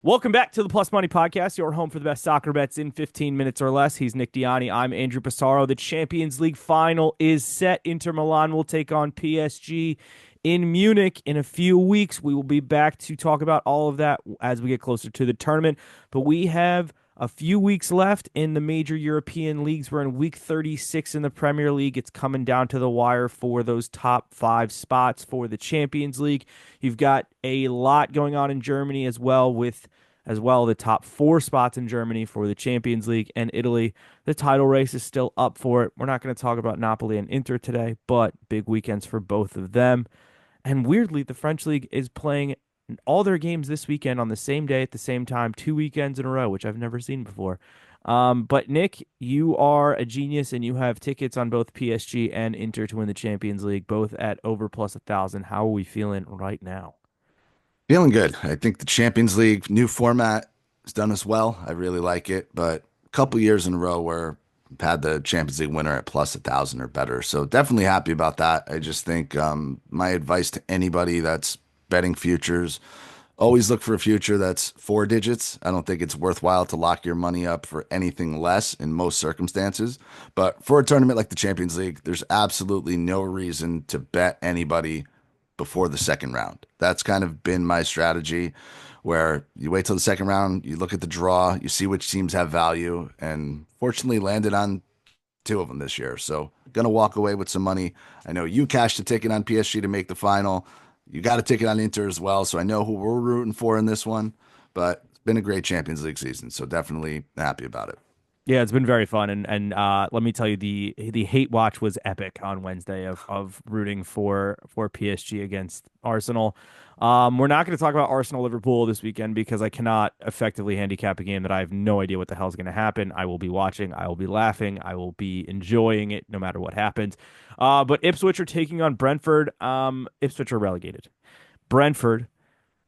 Welcome back to the Plus Money Podcast, your home for the best soccer bets in 15 minutes or less. He's Nick Dianni. I'm Andrew Passaro. The Champions League final is set. Inter Milan will take on PSG in Munich in a few weeks. We will be back to talk about all of that as we get closer to the tournament. But we have a few weeks left in the major European leagues. We're in week 36 in the Premier League. It's coming down to the wire for those top five spots for the Champions League. You've got a lot going on in Germany as well the top four spots in Germany for the Champions League and Italy. The title race is still up for it. We're not going to talk about Napoli and Inter today, but big weekends for both of them. And weirdly, the French League is playing all their games this weekend on the same day at the same time, 2 weekends in a row, which I've never seen before. But Nick, you are a genius and you have tickets on both PSG and Inter to win the Champions League, both at over plus 1,000. How are we feeling right now? Feeling good. I think the Champions League new format has done us well. I really like it, but a couple years in a row where we've had the Champions League winner at plus 1,000 or better. So definitely happy about that. I just think my advice to anybody that's betting futures, always look for a future that's four digits. I don't think it's worthwhile to lock your money up for anything less in most circumstances. But for a tournament like the Champions League, there's absolutely no reason to bet anybody before the second round. That's kind of been my strategy where you wait till the second round, you look at the draw, you see which teams have value, and fortunately landed on two of them this year. So gonna walk away with some money. I know you cashed a ticket on PSG to make the final. You got a ticket on Inter as well, so I know who we're rooting for in this one. But it's been a great Champions League season, so definitely happy about it. Yeah, it's been very fun, and let me tell you, the hate watch was epic on Wednesday of rooting for PSG against Arsenal. We're not going to talk about Arsenal Liverpool this weekend because I cannot effectively handicap a game that I have no idea what the hell is going to happen. I will be watching, I will be laughing, I will be enjoying it no matter what happens. But Ipswich are taking on Brentford. Ipswich are relegated. Brentford,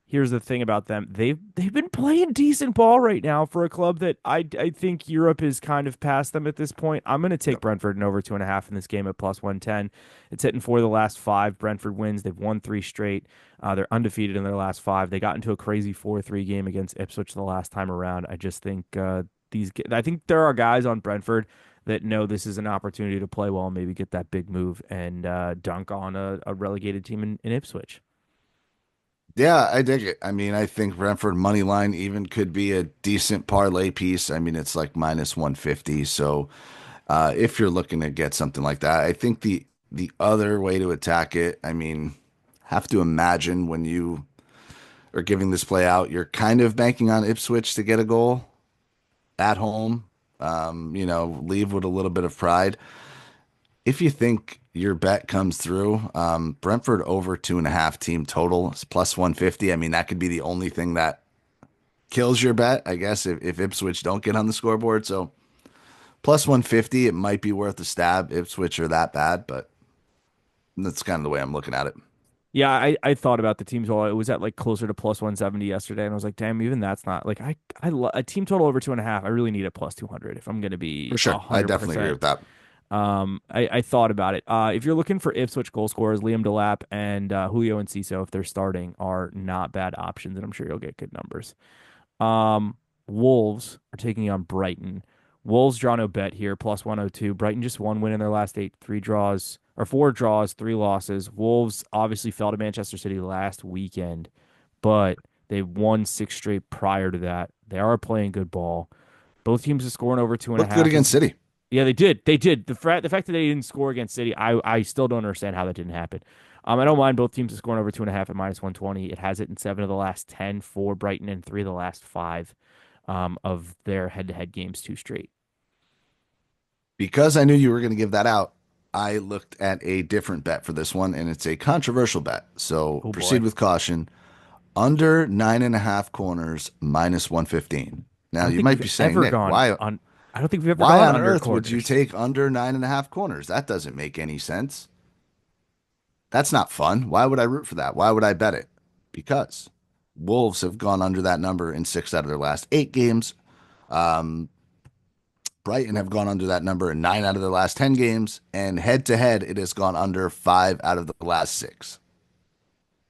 here's the thing about them. They've been playing decent ball right now for a club that I think Europe is kind of past them at this point. I'm going to take Yep. Brentford and over 2.5 in this game at plus 110. It's hitting for the last five. Brentford wins. They've won three straight. They're undefeated in their last five. They got into a crazy 4-3 game against Ipswich the last time around. I just think I think there are guys on Brentford that know this is an opportunity to play well and maybe get that big move and dunk on a relegated team in Ipswich. Yeah, I dig it. I mean, I think Brentford money line even could be a decent parlay piece. I mean, it's like minus 150. So if you're looking to get something like that, I think the other way to attack it, I mean, have to imagine when you are giving this play out, you're kind of banking on Ipswich to get a goal at home. Leave with a little bit of pride. If you think your bet comes through, Brentford over 2.5 team total is plus 150. I mean, that could be the only thing that kills your bet, I guess, if Ipswich don't get on the scoreboard. So plus 150, it might be worth a stab. Ipswich are that bad, but that's kind of the way I'm looking at it. Yeah, I thought about the team total. It was at like closer to plus 170 yesterday, and I was like, damn, even that's not like a team total over 2.5. I really need a plus 200 if I'm going to For be sure. I definitely agree 100%. with that. I thought about it. If you're looking for Ipswich goal scorers, Liam Delap and Julio Enciso, if they're starting, are not bad options, and I'm sure you'll get good numbers. Wolves are taking on Brighton. Wolves draw no bet here, plus 102. Brighton just one win in their last eight, three draws, or four draws, three losses. Wolves obviously fell to Manchester City last weekend, but they won six straight prior to that. They are playing good ball. Both teams are scoring over two and a Looked good half. against City. Yeah, they did. They did. The fact that they didn't score against City, I still don't understand how that didn't happen. I don't mind both teams scoring over 2.5 at minus 120. It has it in seven of the last 10 for Brighton and three of the last five of their head-to-head games, two straight. Because I knew you were going to give that out, I looked at a different bet for this one, and it's a controversial bet. So Oh proceed boy. with caution. Under 9.5 corners, minus 115. I Now, don't you think might we've be saying, ever Nick, gone why, on I don't think we've ever why gone on under earth would you quarters. take under 9.5 corners? That doesn't make any sense. That's not fun. Why would I root for that? Why would I bet it? Because Wolves have gone under that number in six out of their last eight games. Um, Brighton have gone under that number in nine out of their last 10 games. And head to head, it has gone under five out of the last six. So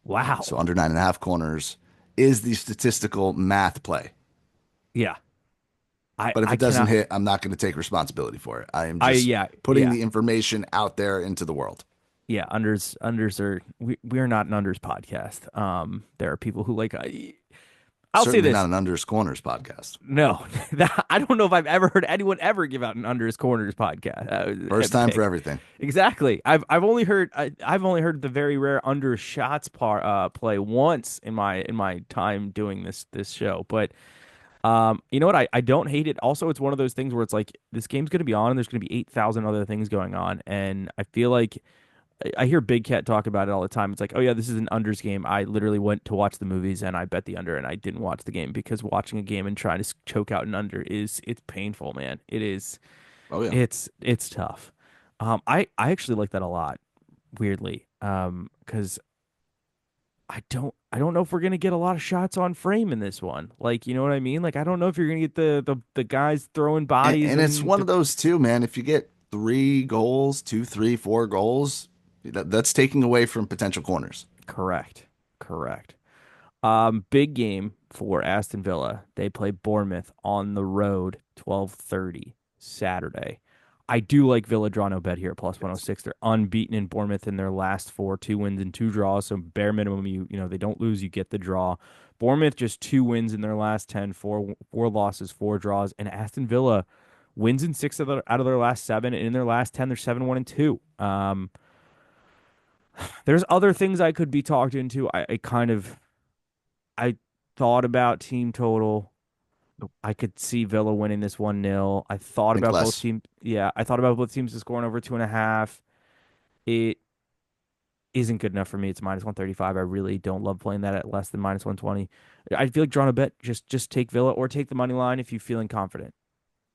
Wow. under 9.5 corners is the statistical math play. Yeah. But if I it doesn't cannot hit, I'm not going to take responsibility for it. I am I just yeah, putting yeah. the information out there into the world. Yeah, unders are we're not an unders podcast. There are people who like I'll say Certainly not this. an Unders Corners podcast. No, I don't know if I've ever heard anyone ever give out an unders corners podcast First time for pick. everything. Exactly. I've only heard the very rare under shots play once in my time doing this show. But you know what? I don't hate it. Also, it's one of those things where it's like this game's going to be on and there's going to be 8,000 other things going on, and I feel like I hear Big Cat talk about it all the time. It's like, oh yeah, this is an unders game. I literally went to watch the movies and I bet the under and I didn't watch the game because watching a game and trying to choke out an under it's painful, man. It is Oh yeah. it's tough. I actually like that a lot, weirdly. Because I don't know if we're gonna get a lot of shots on frame in this one. Like, you know what I mean? Like, I don't know if you're gonna get the guys throwing And, bodies and it's and one of those too, man. If you get 3 goals, two, three, 4 goals, that's taking away from potential corners. correct, correct. Big game for Aston Villa. They play Bournemouth on the road, 12:30 Saturday. I do like Villa draw no bet here at plus Yes. 106. They're unbeaten in Bournemouth in their last four, 2 wins and two draws. So bare minimum, you know they don't lose, you get the draw. Bournemouth just 2 wins in their last 10, four losses, four draws, and Aston Villa wins in six out of their last seven, and in their last 10, they're 7-1-2. There's other things I could be talked into. I thought about team total. I could see Villa winning this 1-0. I thought Think about both less. teams. Yeah, I thought about both teams scoring over 2.5. It isn't good enough for me. It's minus 135. I really don't love playing that at less than minus 120. I feel like drawing a bet, just take Villa or take the money line if you're feeling confident.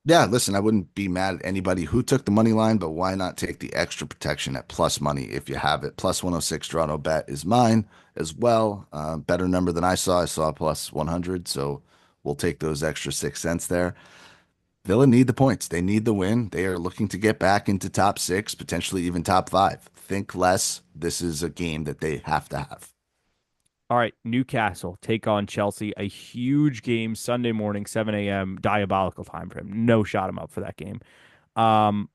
Yeah, listen, I wouldn't be mad at anybody who took the money line, but why not take the extra protection at plus money if you have it? Plus 106 draw no bet is mine as well. Better number than I saw. I saw plus 100, so we'll take those extra 6 cents there. Villa need the points. They need the win. They are looking to get back into top six, potentially even top five. Think less. This is a game that they have to have. All right, Newcastle take on Chelsea. A huge game Sunday morning, 7 a.m. Diabolical time for him. No shot him up for that game. Um,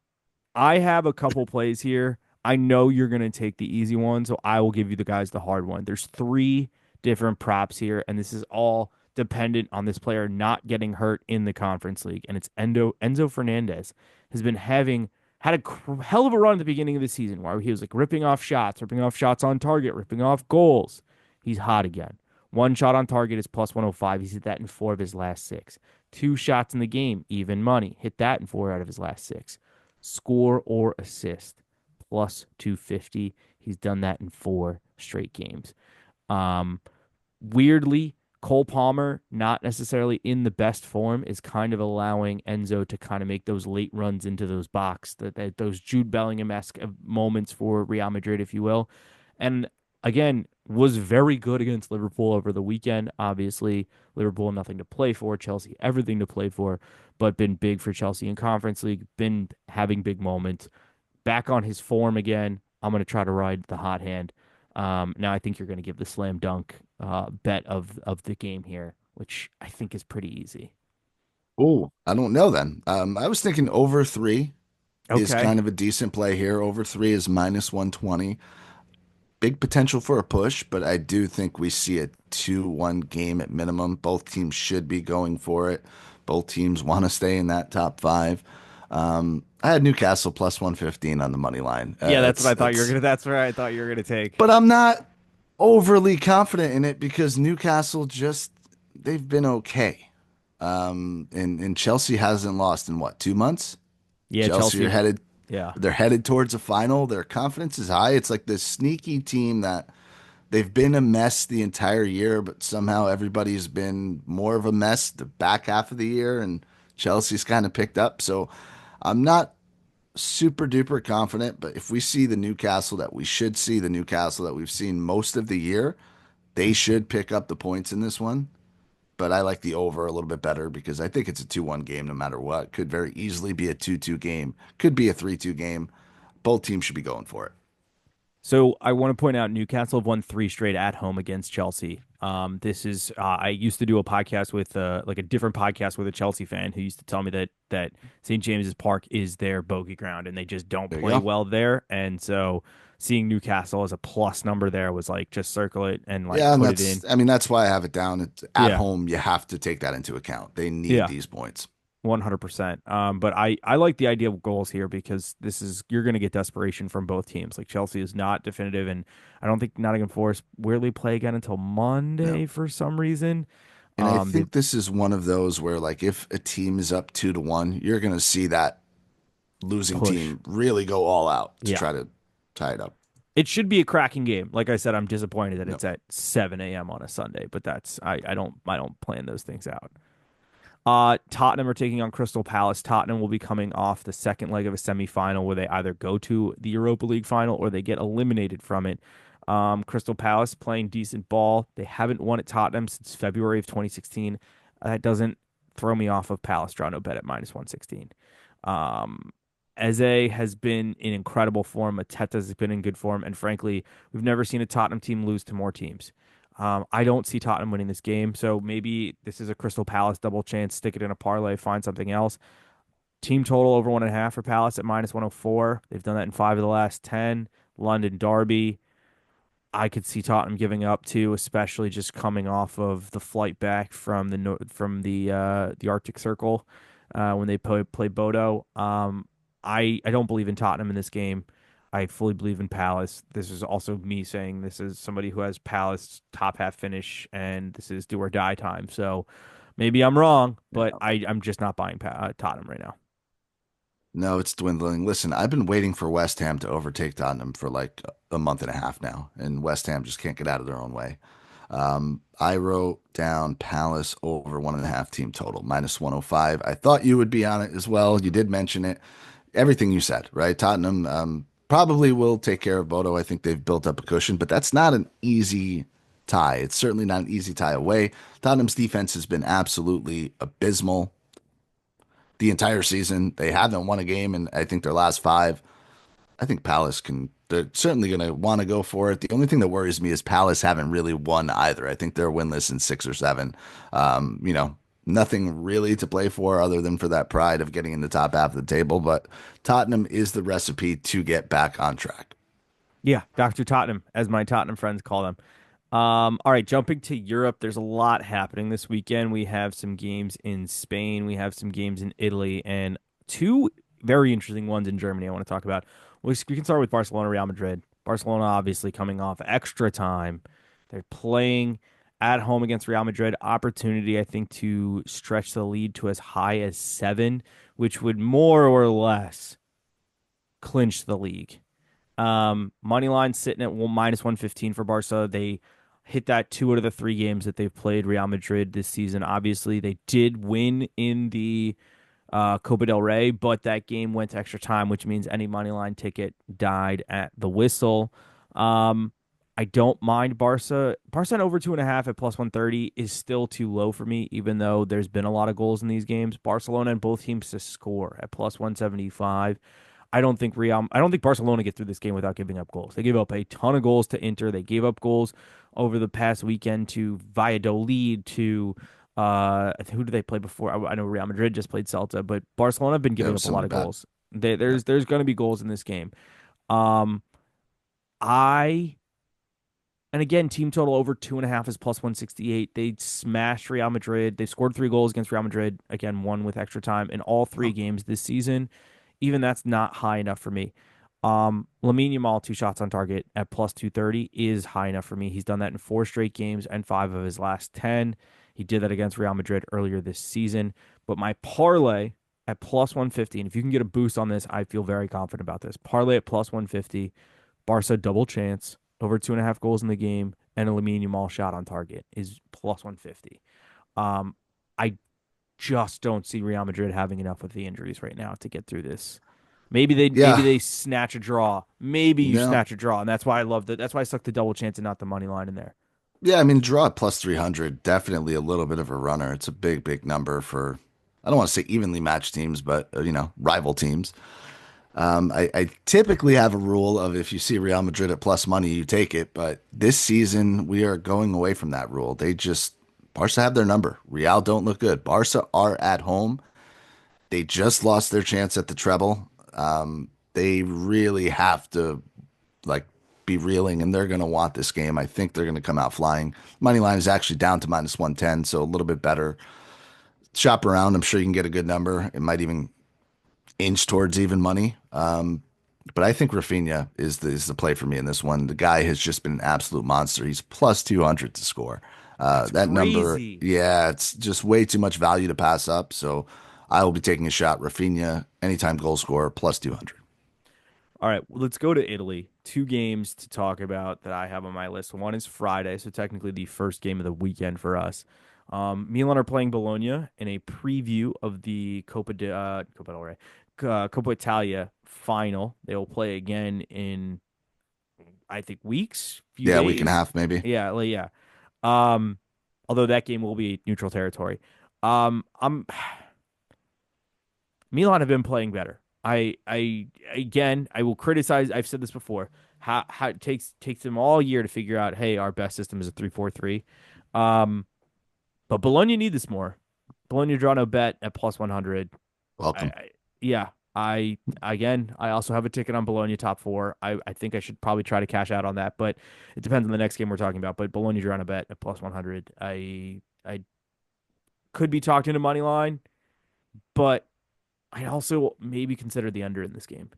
I have a couple plays here. I know you're going to take the easy one, so I will give you the guys the hard one. There's three different props here, and this is all dependent on this player not getting hurt in the Conference League. And it's Enzo Fernandez has been had a hell of a run at the beginning of the season where he was like ripping off shots on target, ripping off goals. He's hot again. One shot on target is plus 105. He's hit that in four of his last six. Two shots in the game, even money. Hit that in four out of his last six. Score or assist, plus 250. He's done that in four straight games. Um, Weirdly, Cole Palmer, not necessarily in the best form, is kind of allowing Enzo to kind of make those late runs into those those Jude Bellingham-esque moments for Real Madrid, if you will. And again, was very good against Liverpool over the weekend. Obviously, Liverpool nothing to play for, Chelsea everything to play for, but been big for Chelsea in Conference League, been having big moments. Back on his form again. I'm going to try to ride the hot hand. Now I think you're going to give the slam dunk bet of the game here, which I think is pretty easy. Oh, I don't know then. I was thinking over three is Okay. kind of a decent play here. Over three is minus 120. Big potential for a push, but I do think we see a 2-1 game at minimum. Both teams should be going for it. Both teams want to stay in that top five. I had Newcastle plus 115 on the money line. Yeah, that's what I thought you were gonna. That's where I thought you were gonna take. But I'm not overly confident in it because Newcastle just they've been okay. And Chelsea hasn't lost in what, 2 months? Yeah, Chelsea are Chelsea. headed Yeah, they're headed towards a final. Their confidence is high. It's like this sneaky team that they've been a mess the entire year, but somehow everybody's been more of a mess the back half of the year, and Chelsea's kind of picked up. So I'm not super duper confident, but if we see the Newcastle that we should see, the Newcastle that we've seen most of the year, they should pick up the points in this one. But I like the over a little bit better because I think it's a 2-1 game no matter what. Could very easily be a 2-2 game. Could be a 3-2 game. Both teams should be going for it. So I want to point out Newcastle have won three straight at home against Chelsea. This is I used to do a podcast with like a different podcast with a Chelsea fan who used to tell me that St. James's Park is their bogey ground and they just don't There you play go. well there. And so seeing Newcastle as a plus number there was like just circle it and like Yeah, and put it in. that's why I have it down. It's at Yeah, home. You have to take that into account. They need yeah. these points. 100%. But I like the idea of goals here because this is you're going to get desperation from both teams. Like Chelsea is not definitive, and I don't think Nottingham Forest weirdly play again until No. Monday for some reason. And I They think this is one of those where, like, if a team is up 2-1, you're going to see that losing push. team really go all out to Yeah, try to tie it up. it should be a cracking game. Like I said, I'm disappointed that No, it's at 7 a.m. on a Sunday, but that's I don't plan those things out. Tottenham are taking on Crystal Palace. Tottenham will be coming off the second leg of a semifinal where they either go to the Europa League final or they get eliminated from it. Crystal Palace playing decent ball. They haven't won at Tottenham since February of 2016. That doesn't throw me off of Palace. Draw no bet at -116. Um, Eze has been in incredible form. Mateta has been in good form. And frankly, we've never seen a Tottenham team lose to more teams. I don't see Tottenham winning this game, so maybe this is a Crystal Palace double chance. Stick it in a parlay, find something else. Team total over 1.5 for Palace at -104. They've done that in 5 of the last 10. London Derby. I could see Tottenham giving up too, especially just coming off of the flight back from the Arctic Circle when they play Bodo. I don't believe in Tottenham in this game. I fully believe in Palace. This is also me saying this is somebody who has Palace top half finish, and this is do or die time. So maybe I'm wrong, but yeah. I'm just not buying Tottenham right now. No, it's dwindling. Listen, I've been waiting for West Ham to overtake Tottenham for like a month and a half now, and West Ham just can't get out of their own way. I wrote down Palace over 1.5 team total, -105. I thought you would be on it as well. You did mention it. Everything you said, right? Tottenham probably will take care of Bodo. I think they've built up a cushion, but that's not an easy tie. It's certainly not an easy tie away. Tottenham's defense has been absolutely abysmal the entire season. They haven't won a game in, I think, their last five. I think Palace can, they're certainly going to want to go for it. The only thing that worries me is Palace haven't really won either. I think they're winless in six or seven. You know, nothing really to play for other than for that pride of getting in the top half of the table. But Tottenham is the recipe to get back on track. Yeah, Dr. Tottenham, as my Tottenham friends call them. All right, jumping to Europe, there's a lot happening this weekend. We have some games in Spain, we have some games in Italy, and two very interesting ones in Germany I want to talk about. We can start with Barcelona, Real Madrid. Barcelona obviously coming off extra time. They're playing at home against Real Madrid. Opportunity, I think, to stretch the lead to as high as 7, which would more or less clinch the league. Money line sitting at -115 for Barca. They hit that 2 out of the 3 games that they've played Real Madrid this season. Obviously, they did win in the Copa del Rey, but that game went to extra time, which means any money line ticket died at the whistle. Um, I don't mind Barca. Barca over 2.5 at +130 is still too low for me, even though there's been a lot of goals in these games. Barcelona and both teams to score at +175. I don't think Barcelona get through this game without giving up goals. They gave up a ton of goals to Inter. They gave up goals over the past weekend to Valladolid, to who do they play before? I know Real Madrid just played Celta, but Barcelona have been Yeah, it giving was up a lot something of bad. goals. Yeah. There's going to be goals in this game. Um, I and again, team total over 2.5 is +168. They smashed Real Madrid. They scored 3 goals against Real Madrid. Again, one with extra time in all 3 games this season. Even that's not high enough for me. Lamine Yamal, 2 shots on target at +230 is high enough for me. He's done that in 4 straight games and 5 of his last 10. He did that against Real Madrid earlier this season. But my parlay at +150, and if you can get a boost on this, I feel very confident about this. Parlay at +150, Barca double chance, over 2.5 goals in the game, and a Lamine Yamal shot on target is +150. I just don't see Real Madrid having enough with the injuries right now to get through this. Maybe Yeah. they snatch a draw. Maybe you No. snatch a draw, and that's why I love that. That's why I stuck the double chance and not the money line in there. Yeah, I mean, draw at +300, definitely a little bit of a runner. It's a big, big number for, I don't want to say evenly matched teams, but, rival teams. I typically have a rule of if you see Real Madrid at plus money, you take it. But this season, we are going away from that rule. Barca have their number. Real don't look good. Barca are at home. They just lost their chance at the treble. They really have to like be reeling, and they're going to want this game. I think they're going to come out flying. Money line is actually down to minus 110, so a little bit better. Shop around. I'm sure you can get a good number. It might even inch towards even money. But I think Rafinha is the play for me in this one. The guy has just been an absolute monster. He's plus 200 to score. That's That number, crazy. yeah, it's just way too much value to pass up. So I will be taking a shot. Rafinha, anytime goal scorer, plus 200. All right, well, let's go to Italy. Two games to talk about that I have on my list. One is Friday, so technically the first game of the weekend for us. Milan are playing Bologna in a preview of the Coppa del Re, Coppa Italia final. They will play again in, I think, weeks, few Yeah, week and a days. half maybe. Yeah, yeah. Um, although that game will be neutral territory. I'm Milan have been playing better. I again, I will criticize. I've said this before. How it takes them all year to figure out. Hey, our best system is a 3-4-3. Um, but Bologna need this more. Bologna draw no bet at plus 100. Welcome. Yeah. I also have a ticket on Bologna top four. I think I should probably try to cash out on that, but it depends on the next game we're talking about. But Bologna draw no bet at plus 100. I could be talked into money line, but I'd also maybe consider the under in this game.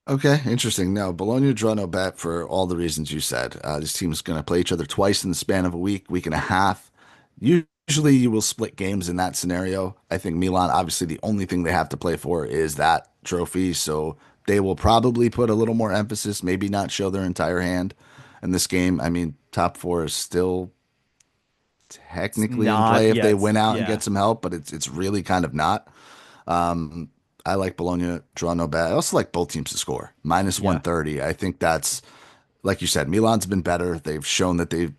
Okay, interesting. No, Bologna draw no bet for all the reasons you said. This team's going to play each other twice in the span of a week, week and a half. Usually, you will split games in that scenario. I think Milan, obviously, the only thing they have to play for is that trophy. So they will probably put a little more emphasis, maybe not show their entire hand in this game. I mean, top four is still It's technically in not play if they yet. win out and Yeah. get some help, but it's really kind of not. I like Bologna draw no bet. I also like both teams to score minus Yeah. 130. I think that's like you said. Milan's been better. They've shown that they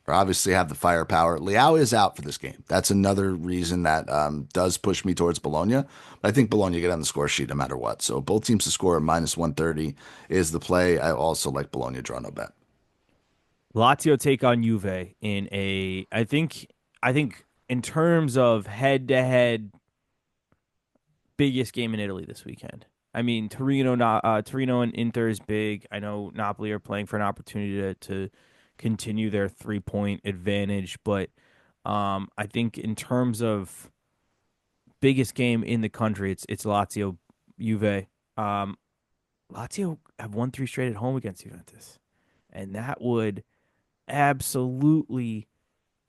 obviously have the firepower. Leao is out for this game. That's another reason that does push me towards Bologna. But I think Bologna get on the score sheet no matter what. So both teams to score at minus 130 is the play. I also like Bologna draw no bet. Lazio take on Juve in a I think in terms of head to head biggest game in Italy this weekend. I mean, Torino and Inter is big. I know Napoli are playing for an opportunity to continue their 3 point advantage, but I think in terms of biggest game in the country, it's Lazio Juve. Um, Lazio have won three straight at home against Juventus, and that would absolutely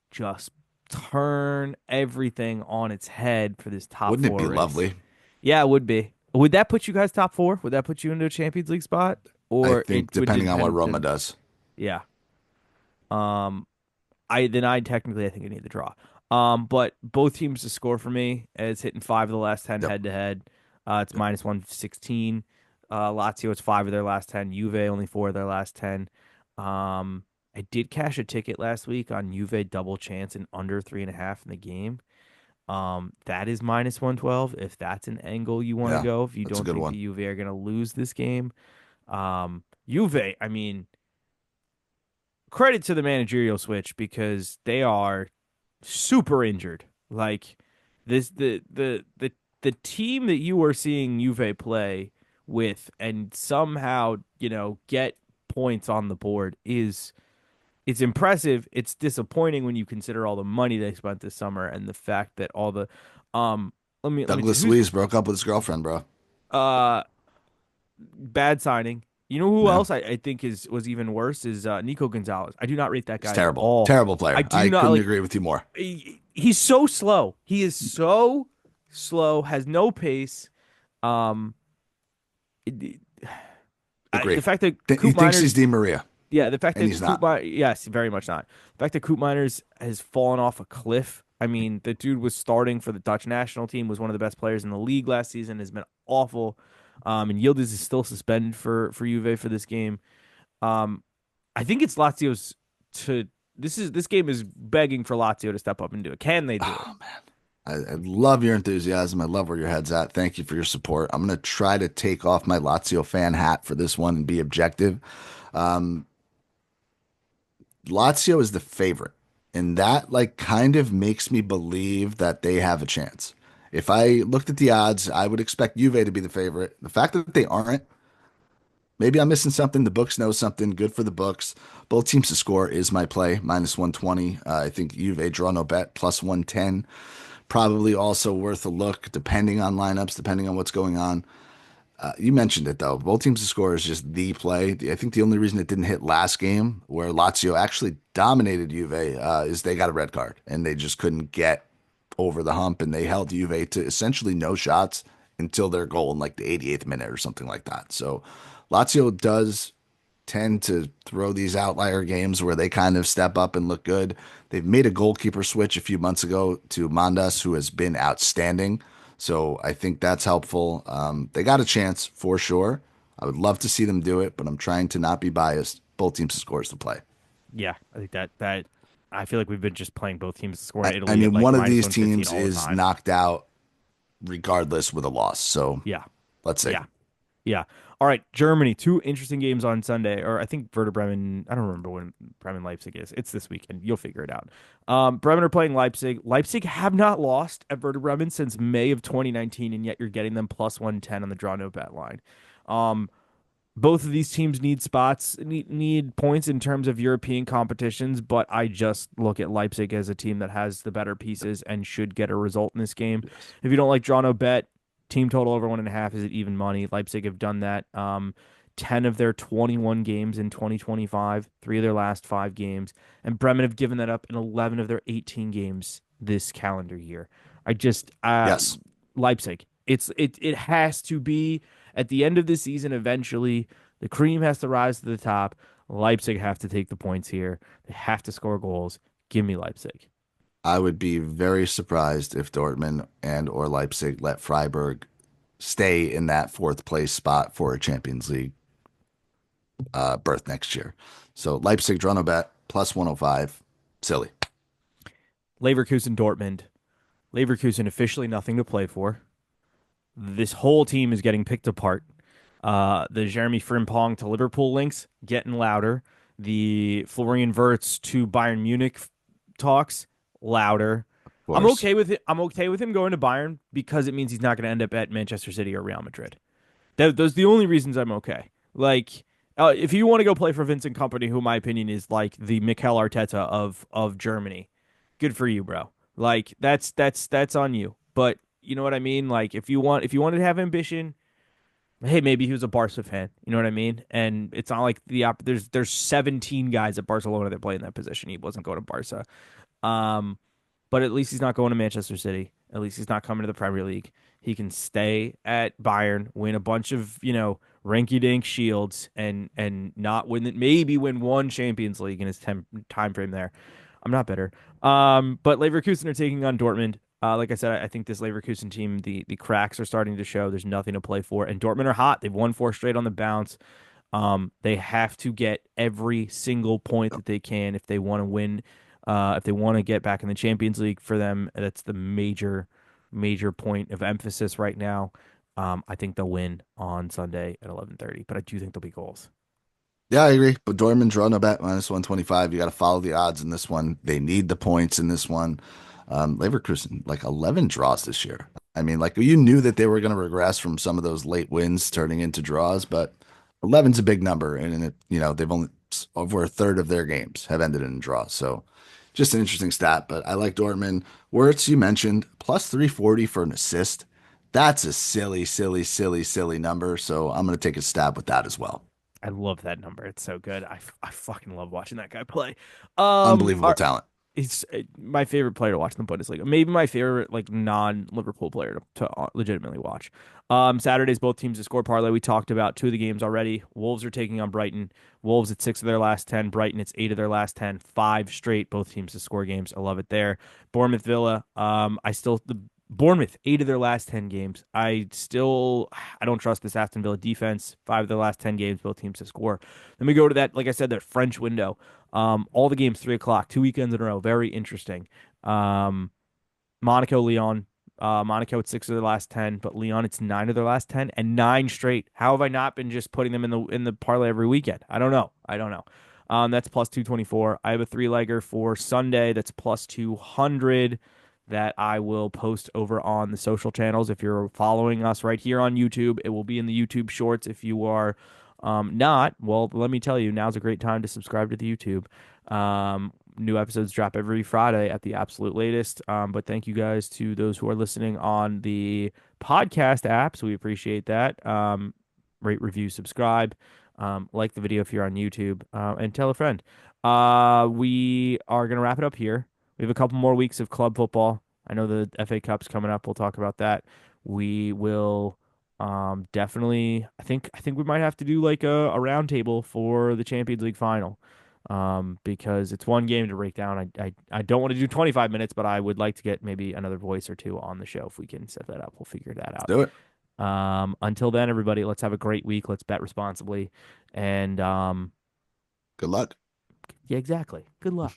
just turn everything on its head for this top Wouldn't it four be race. lovely? Yeah, it would be. Would that put you guys top four? Would that put you into a Champions League spot? I Or think it would depending on what depend Roma to does. yeah. Um I technically I think I need the draw. But both teams to score for me is hitting 5 of the last 10 Yep. head to head. It's Yep. minus 116. Lazio it's 5 of their last 10. Juve only 4 of their last 10. I did cash a ticket last week on Juve double chance and under 3.5 in the game. That is minus 112. If that's an angle you want to Yeah. go, if you That's a don't good think one. the Juve are going to lose this game, Juve, I mean, credit to the managerial switch because they are super injured. Like this, the team that you are seeing Juve play with and somehow get points on the board is it's impressive. It's disappointing when you consider all the money they spent this summer and the fact that all the um let me Douglas who's Luiz broke up with his girlfriend, bro. uh bad signing. You know who Yeah. else I think was even worse is Nico Gonzalez. I do not rate that He's guy at terrible. all. Terrible I player. do I not couldn't like agree with you more. he's so slow. He is so slow, has no pace. Um it- Agree. the fact that He Coop thinks he's Miners Di Maria, Yeah, the fact and that he's not. Yes, very much not. The fact that Coop Miners has fallen off a cliff. I mean, the dude was starting for the Dutch national team, was one of the best players in the league last season, has been awful. And Yildiz is still suspended for Juve for this game. Um, I think it's Lazio's to this game is begging for Lazio to step up and do it. Can they do it? Oh man. I love your enthusiasm. I love where your head's at. Thank you for your support. I'm going to try to take off my Lazio fan hat for this one and be objective. Um, Lazio is the favorite, and that like kind of makes me believe that they have a chance. If I looked at the odds, I would expect Juve to be the favorite. The fact that they aren't, maybe I'm missing something. The books know something. Good for the books. Both teams to score is my play, minus 120. I think Juve draw no bet, plus 110. Probably also worth a look, depending on lineups, depending on what's going on. You mentioned it though. Both teams to score is just the play. I think the only reason it didn't hit last game, where Lazio actually dominated Juve, is they got a red card and they just couldn't get over the hump, and they held Juve to essentially no shots until their goal in like the 88th minute or something like that. So Lazio does tend to throw these outlier games where they kind of step up and look good. They've made a goalkeeper switch a few months ago to Mandas, who has been outstanding. So I think that's helpful. They got a chance for sure. I would love to see them do it, but I'm trying to not be biased. Both teams to scores to play. Yeah, I think that I feel like we've been just playing both teams to score in I Italy at mean, like one of minus these 115 teams all the is time. knocked out regardless with a loss. So Yeah, let's see. yeah, yeah. All right, Germany. Two interesting games on Sunday, or I think Werder Bremen. I don't remember when Bremen Leipzig is. It's this weekend. You'll figure it out. Bremen are playing Leipzig. Leipzig have not lost at Werder Bremen since May of 2019, and yet you're getting them plus 110 on the draw no bet line. Um, both of these teams need spots, need points in terms of European competitions, but I just look at Leipzig as a team that has the better pieces and should get a result in this game. Yes. If you don't like draw no bet, team total over 1.5 is at even money. Leipzig have done that. 10 of their 21 games in 2025, three of their last five games, and Bremen have given that up in 11 of their 18 games this calendar year. I just Yes. Leipzig. It has to be at the end of the season eventually. The cream has to rise to the top. Leipzig have to take the points here. They have to score goals. Give me Leipzig. I would be very surprised if Dortmund and or Leipzig let Freiburg stay in that fourth place spot for a Champions League berth next year. So Leipzig draw no bet plus 105. Silly. Leverkusen Dortmund. Leverkusen officially nothing to play for. This whole team is getting picked apart. The Jeremy Frimpong to Liverpool links getting louder. The Florian Wirtz to Bayern Munich talks louder. Of I'm course. okay with it. I'm okay with him going to Bayern because it means he's not going to end up at Manchester City or Real Madrid. Those are the only reasons I'm okay. Like, if you want to go play for Vincent Company, who in my opinion is like the Mikel Arteta of Germany, good for you, bro. Like that's on you. But you know what I mean. Like if you wanted to have ambition, hey, maybe he was a Barca fan. You know what I mean? And it's not like there's 17 guys at Barcelona that play in that position. He wasn't going to Barca. Um, but at least he's not going to Manchester City. At least he's not coming to the Premier League. He can stay at Bayern, win a bunch of, rinky dink shields and not win maybe win one Champions League in his time frame there. I'm not bitter. But Leverkusen are taking on Dortmund. Like I said, I think this Leverkusen team, the cracks are starting to show. There's nothing to play for, and Dortmund are hot. They've won four straight on the bounce. They have to get every single point that they can if they want to win. If they want to get back in the Champions League for them, that's the major point of emphasis right now. I think they'll win on Sunday at 11:30, but I do think there'll be goals. Yeah, I agree. But Dortmund draw no bet minus 125. You got to follow the odds in this one. They need the points in this one. Leverkusen, like 11 draws this year. I mean, like you knew that they were going to regress from some of those late wins turning into draws, but 11's a big number. And they've only over a third of their games have ended in draws. So just an interesting stat. But I like Dortmund. Wirtz, you mentioned, plus 340 for an assist. That's a silly, silly, silly, silly number. So I'm going to take a stab with that as well. I love that number. It's so good. I fucking love watching that guy play. Unbelievable Our, talent. he's my favorite player to watch in the Bundesliga. Maybe my favorite like non-Liverpool player to legitimately watch. Saturday's both teams to score parlay. We talked about two of the games already. Wolves are taking on Brighton. Wolves at 6 of their last 10. Brighton it's 8 of their last 10. Five straight both teams to score games. I love it there. Bournemouth Villa. The Bournemouth 8 of their last 10 games. I don't trust this Aston Villa defense. 5 of their last 10 games both teams to score. Then we go to that, like I said, that French window. All the games 3 o'clock, 2 weekends in a row. Very interesting. Um, Monaco, Lyon. Monaco, it's 6 of their last 10, but Lyon, it's 9 of their last 10 and 9 straight. How have I not been just putting them in the parlay every weekend? I don't know. I don't know. That's plus 224. I have a three-legger for Sunday that's plus 200 that I will post over on the social channels. If you're following us right here on YouTube, it will be in the YouTube shorts. If you are not, well, let me tell you, now's a great time to subscribe to the YouTube. New episodes drop every Friday at the absolute latest. But thank you guys to those who are listening on the podcast apps. We appreciate that. Rate, review, subscribe. Like the video if you're on YouTube, and tell a friend. We are going to wrap it up here. We have a couple more weeks of club football. I know the FA Cup's coming up. We'll talk about that. We will definitely. I think we might have to do like a roundtable for the Champions League final, because it's one game to break down. I don't want to do 25 minutes, but I would like to get maybe another voice or two on the show if we can set that up. We'll figure that Let's out. do it. Until then, everybody, let's have a great week. Let's bet responsibly, and Good luck. yeah, exactly. Good luck.